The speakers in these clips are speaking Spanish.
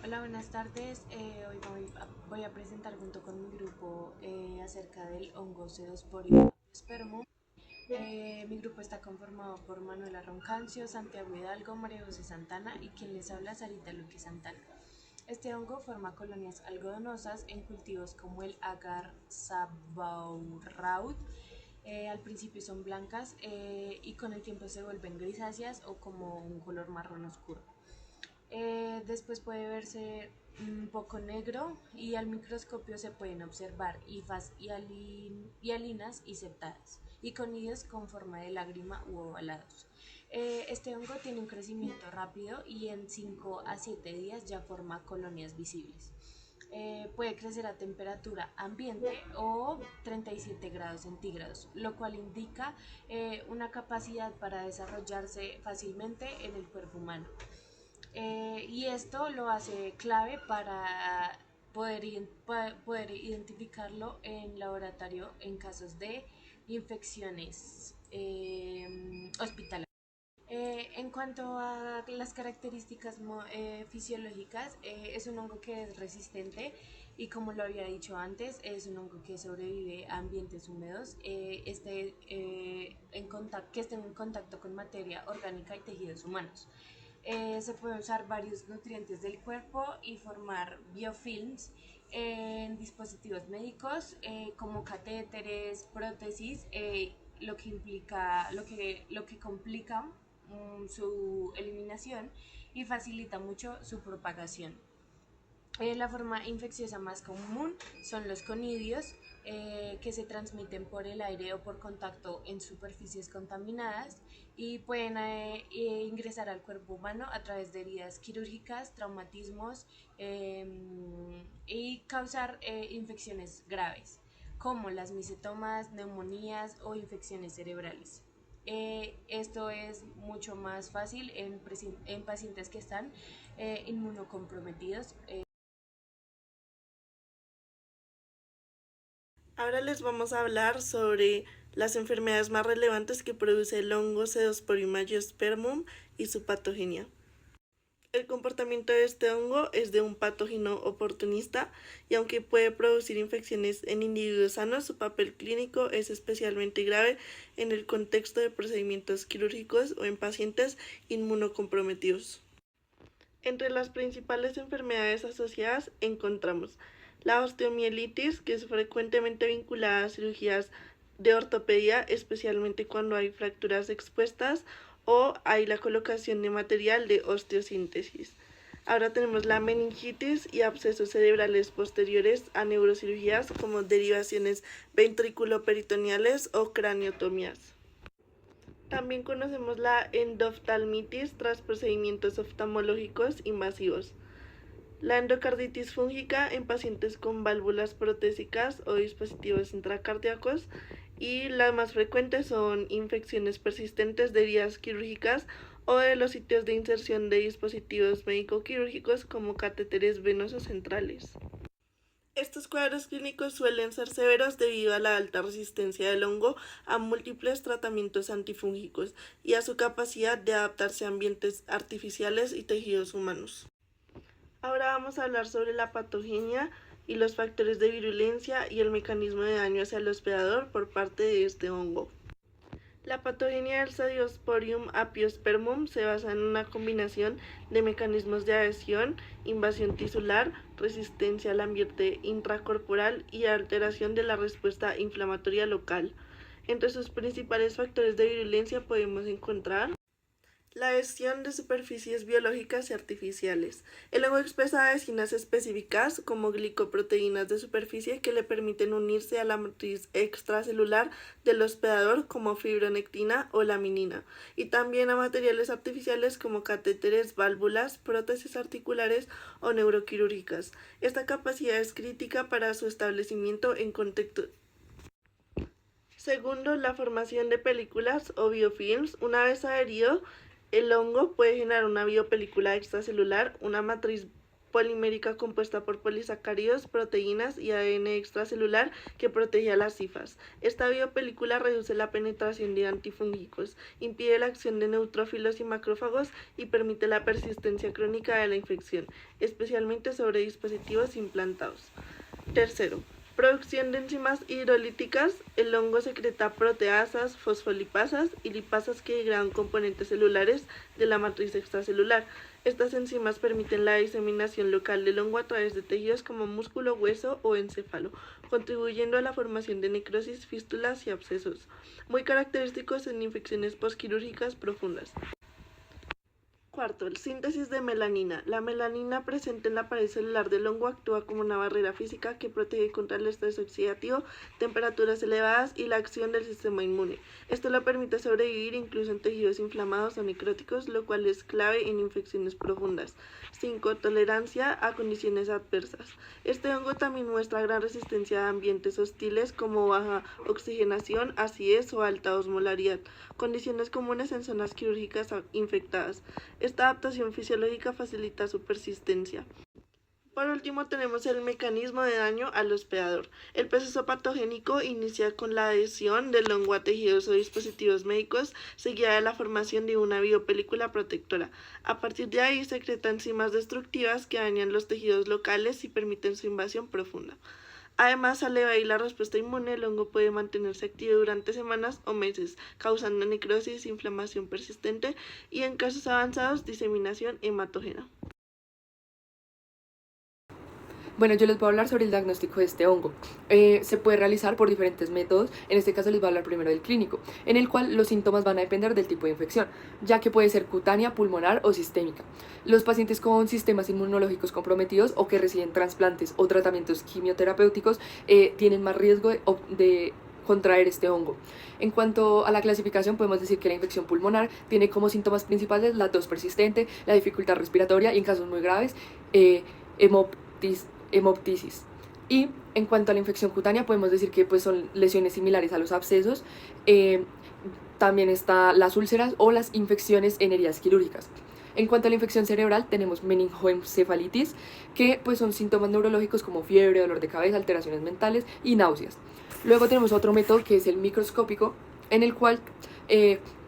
Hola, buenas tardes. Hoy voy a presentar junto con mi grupo acerca del hongo Pseudosporium spermum. Mi grupo está conformado por Manuela Roncancio, Santiago Hidalgo, María José Santana y quien les habla, Sarita Luque Santana. Este hongo forma colonias algodonosas en cultivos como el agar sabouraud. Al principio son blancas y con el tiempo se vuelven grisáceas o como un color marrón oscuro. Después puede verse un poco negro y al microscopio se pueden observar hifas hialinas y septadas y conidios con forma de lágrima u ovalados. Este hongo tiene un crecimiento rápido y en 5 a 7 días ya forma colonias visibles. Puede crecer a temperatura ambiente o 37 grados centígrados, lo cual indica una capacidad para desarrollarse fácilmente en el cuerpo humano. Y esto lo hace clave para poder identificarlo en laboratorio en casos de infecciones hospitalarias. En cuanto a las características fisiológicas, es un hongo que es resistente y como lo había dicho antes, es un hongo que sobrevive a ambientes húmedos, que esté en contacto con materia orgánica y tejidos humanos. Se pueden usar varios nutrientes del cuerpo y formar biofilms en dispositivos médicos como catéteres, prótesis, lo que complica su eliminación y facilita mucho su propagación. La forma infecciosa más común son los conidios, que se transmiten por el aire o por contacto en superficies contaminadas y pueden ingresar al cuerpo humano a través de heridas quirúrgicas, traumatismos y causar infecciones graves, como las misetomas, neumonías o infecciones cerebrales. Esto es mucho más fácil en pacientes que están inmunocomprometidos. Ahora les vamos a hablar sobre las enfermedades más relevantes que produce el hongo Pseudosporium agiospermum y su patogenia. El comportamiento de este hongo es de un patógeno oportunista y aunque puede producir infecciones en individuos sanos, su papel clínico es especialmente grave en el contexto de procedimientos quirúrgicos o en pacientes inmunocomprometidos. Entre las principales enfermedades asociadas encontramos la osteomielitis, que es frecuentemente vinculada a cirugías de ortopedia, especialmente cuando hay fracturas expuestas o hay la colocación de material de osteosíntesis. Ahora tenemos la meningitis y abscesos cerebrales posteriores a neurocirugías como derivaciones ventriculoperitoneales o craniotomías. También conocemos la endoftalmitis tras procedimientos oftalmológicos invasivos, la endocarditis fúngica en pacientes con válvulas protésicas o dispositivos intracardíacos, y las más frecuentes son infecciones persistentes de heridas quirúrgicas o de los sitios de inserción de dispositivos médico-quirúrgicos como catéteres venosos centrales. Estos cuadros clínicos suelen ser severos debido a la alta resistencia del hongo a múltiples tratamientos antifúngicos y a su capacidad de adaptarse a ambientes artificiales y tejidos humanos. Ahora vamos a hablar sobre la patogenia y los factores de virulencia y el mecanismo de daño hacia el hospedador por parte de este hongo. La patogenia del Pseudosporium apiospermum se basa en una combinación de mecanismos de adhesión, invasión tisular, resistencia al ambiente intracorporal y alteración de la respuesta inflamatoria local. Entre sus principales factores de virulencia podemos encontrar la adhesión de superficies biológicas y artificiales. El hongo expresa adhesinas específicas como glicoproteínas de superficie que le permiten unirse a la matriz extracelular del hospedador como fibronectina o laminina, y también a materiales artificiales como catéteres, válvulas, prótesis articulares o neuroquirúrgicas. Esta capacidad es crítica para su establecimiento en contexto. Segundo, la formación de películas o biofilms. Una vez adherido, el hongo puede generar una biopelícula extracelular, una matriz polimérica compuesta por polisacáridos, proteínas y ADN extracelular que protege a las cifas. Esta biopelícula reduce la penetración de antifúngicos, impide la acción de neutrófilos y macrófagos y permite la persistencia crónica de la infección, especialmente sobre dispositivos implantados. Tercero, producción de enzimas hidrolíticas. El hongo secreta proteasas, fosfolipasas y lipasas que degradan componentes celulares de la matriz extracelular. Estas enzimas permiten la diseminación local del hongo a través de tejidos como músculo, hueso o encéfalo, contribuyendo a la formación de necrosis, fístulas y abscesos, muy característicos en infecciones postquirúrgicas profundas. Cuarto, el síntesis de melanina. La melanina presente en la pared celular del hongo actúa como una barrera física que protege contra el estrés oxidativo, temperaturas elevadas y la acción del sistema inmune. Esto le permite sobrevivir incluso en tejidos inflamados o necróticos, lo cual es clave en infecciones profundas. 5. Tolerancia a condiciones adversas. Este hongo también muestra gran resistencia a ambientes hostiles como baja oxigenación, acidez o alta osmolaridad, condiciones comunes en zonas quirúrgicas infectadas. Esta adaptación fisiológica facilita su persistencia. Por último, tenemos el mecanismo de daño al hospedador. El proceso patogénico inicia con la adhesión del hongo a tejidos o dispositivos médicos, seguida de la formación de una biopelícula protectora. A partir de ahí, secreta enzimas destructivas que dañan los tejidos locales y permiten su invasión profunda. Además, al evadir la respuesta inmune, el hongo puede mantenerse activo durante semanas o meses, causando necrosis, inflamación persistente y, en casos avanzados, diseminación hematógena. Bueno, yo les voy a hablar sobre el diagnóstico de este hongo. Se puede realizar por diferentes métodos. En este caso les voy a hablar primero del clínico, en el cual los síntomas van a depender del tipo de infección, ya que puede ser cutánea, pulmonar o sistémica. Los pacientes con sistemas inmunológicos comprometidos o que reciben trasplantes o tratamientos quimioterapéuticos tienen más riesgo de contraer este hongo. En cuanto a la clasificación, podemos decir que la infección pulmonar tiene como síntomas principales la tos persistente, la dificultad respiratoria y, en casos muy graves, hemoptisis. Y en cuanto a la infección cutánea, podemos decir que pues, son lesiones similares a los abscesos. También están las úlceras o las infecciones en heridas quirúrgicas. En cuanto a la infección cerebral, tenemos meningoencefalitis, que pues, son síntomas neurológicos como fiebre, dolor de cabeza, alteraciones mentales y náuseas. Luego tenemos otro método que es el microscópico, en el cual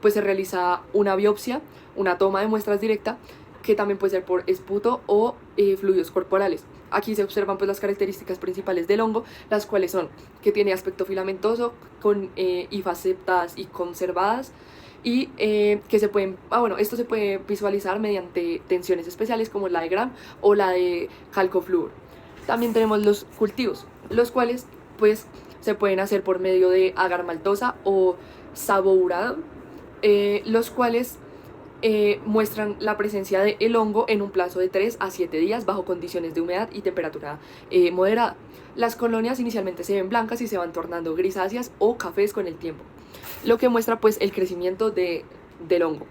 pues, se realiza una biopsia, una toma de muestras directa, que también puede ser por esputo o fluidos corporales. Aquí se observan pues, las características principales del hongo, las cuales son que tiene aspecto filamentoso, con hifas septadas y conservadas, y que se pueden, esto se puede visualizar mediante tensiones especiales como la de Gram o la de calcofluor. También tenemos los cultivos, los cuales pues se pueden hacer por medio de agar maltosa o sabourado, los cuales muestran la presencia del hongo en un plazo de 3 a 7 días bajo condiciones de humedad y temperatura moderada. Las colonias inicialmente se ven blancas y se van tornando grisáceas o cafés con el tiempo, lo que muestra pues el crecimiento del hongo.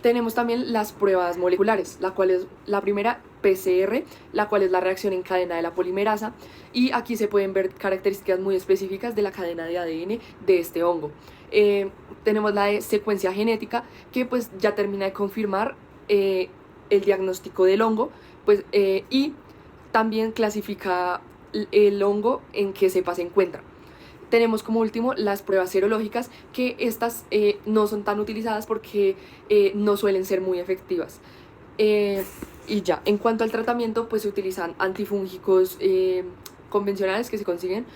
Tenemos también las pruebas moleculares, la cual es la primera PCR, la cual es la reacción en cadena de la polimerasa, y aquí se pueden ver características muy específicas de la cadena de ADN de este hongo. Tenemos la de secuencia genética, que pues ya termina de confirmar el diagnóstico del hongo, pues, y también clasifica el hongo en qué cepa se encuentra. Tenemos como último las pruebas serológicas, que estas no son tan utilizadas porque no suelen ser muy efectivas. Y ya, en cuanto al tratamiento, pues se utilizan antifúngicos convencionales que se consiguen,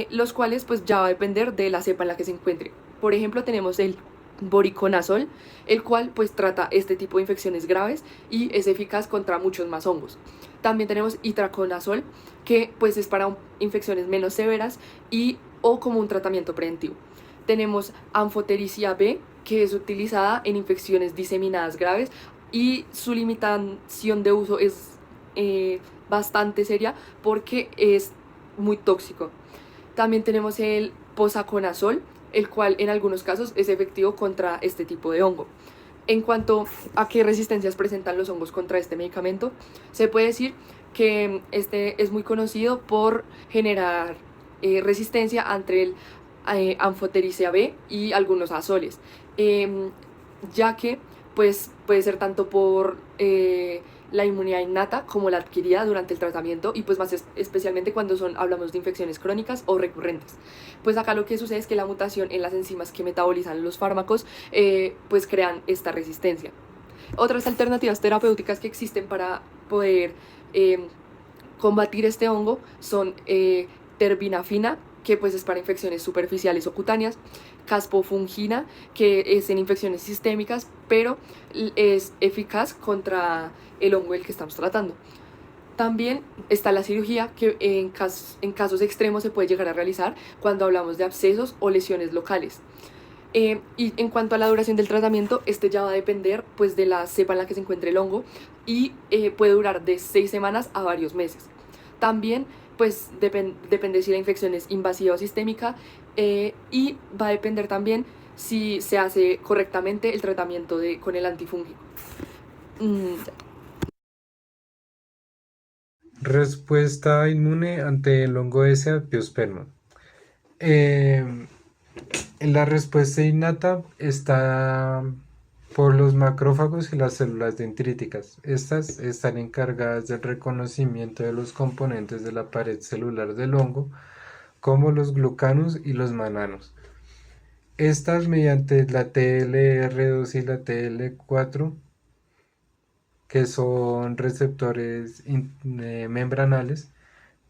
los cuales pues ya va a depender de la cepa en la que se encuentre. Por ejemplo, tenemos el voriconazol, el cual pues trata este tipo de infecciones graves y es eficaz contra muchos más hongos. También tenemos itraconazol, que pues es para infecciones menos severas o como un tratamiento preventivo. Tenemos anfotericina B, que es utilizada en infecciones diseminadas graves y su limitación de uso es bastante seria porque es muy tóxico. También tenemos el posaconazol, el cual en algunos casos es efectivo contra este tipo de hongo. En cuanto a qué resistencias presentan los hongos contra este medicamento, se puede decir que este es muy conocido por generar resistencia ante el anfotericina B y algunos azoles, ya que pues, puede ser tanto por la inmunidad innata como la adquirida durante el tratamiento y pues más especialmente cuando hablamos de infecciones crónicas o recurrentes. Pues acá lo que sucede es que la mutación en las enzimas que metabolizan los fármacos pues crean esta resistencia. Otras alternativas terapéuticas que existen para poder combatir este hongo son terbinafina, que pues es para infecciones superficiales o cutáneas, caspofungina, que es en infecciones sistémicas, pero es eficaz contra el hongo del que estamos tratando. También está la cirugía, que en casos extremos se puede llegar a realizar cuando hablamos de abscesos o lesiones locales. Y en cuanto a la duración del tratamiento, este ya va a depender pues, de la cepa en la que se encuentre el hongo y puede durar de 6 semanas a varios meses. También pues depende si la infección es invasiva o sistémica y va a depender también si se hace correctamente el tratamiento con el antifúngico. Respuesta inmune ante el hongo S. apiospermum. La respuesta innata está por los macrófagos y las células dendríticas. Estas están encargadas del reconocimiento de los componentes de la pared celular del hongo, como los glucanos y los mananos. Estas, mediante la TLR2 y la TL4, que son receptores membranales,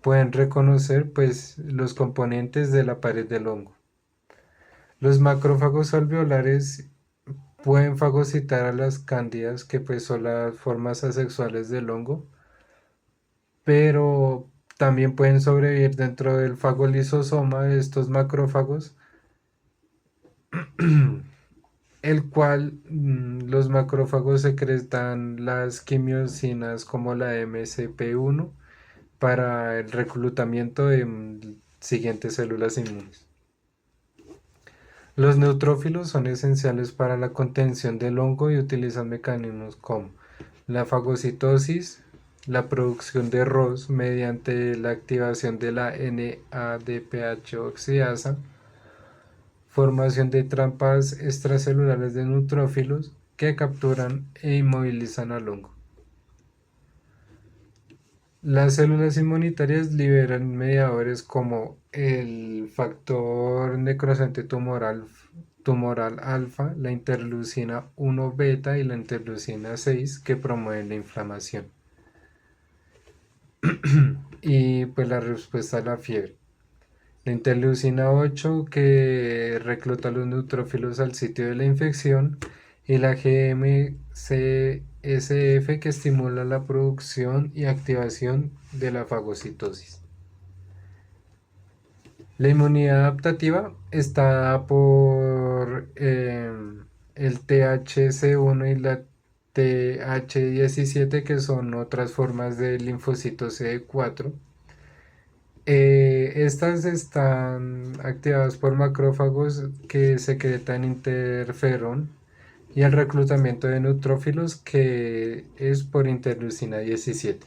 pueden reconocer pues, los componentes de la pared del hongo. Los macrófagos alveolares pueden fagocitar a las cándidas, que pues son las formas asexuales del hongo, pero también pueden sobrevivir dentro del fagolisosoma de estos macrófagos, el cual los macrófagos secretan las quimiosinas como la MCP1 para el reclutamiento de siguientes células inmunes. Los neutrófilos son esenciales para la contención del hongo y utilizan mecanismos como la fagocitosis, la producción de ROS mediante la activación de la NADPH oxidasa, formación de trampas extracelulares de neutrófilos que capturan e inmovilizan al hongo. Las células inmunitarias liberan mediadores como el factor necrosante tumoral alfa, la interleucina 1 beta y la interleucina 6, que promueven la inflamación. Y pues la respuesta a la fiebre. La interleucina 8, que recluta los neutrófilos al sitio de la infección, y la GM-CSF, que estimula la producción y activación de la fagocitosis. La inmunidad adaptativa está por el THC1 y la TH17, que son otras formas de linfocitos CD4. Estas están activadas por macrófagos que secretan interferón, y el reclutamiento de neutrófilos, que es por interleucina 17.